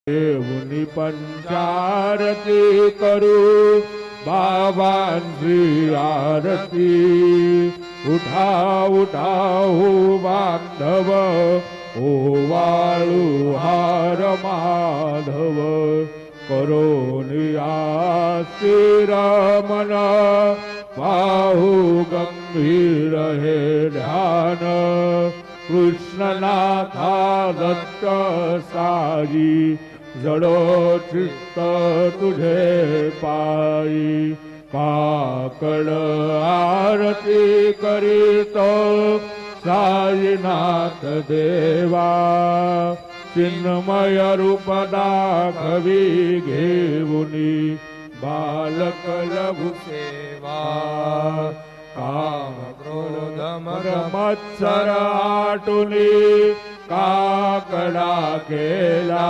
देवनी पंचारती करू बाबांची आरती। उठा उठा हो बांधव ओवाळू हार माधव। करोनी आस्थिर मन पाहू गंभीर हे ध्यान। कृष्णनाथा दत्त साई जडो चित्त तुझे पायी। काकड आरती करीतो साईनाथ देवा। चिन्मय रूप दाखवी घेऊनी बालक लघु सेवा। काम क्रोध मद मत्सर आटुनी काकडा केला।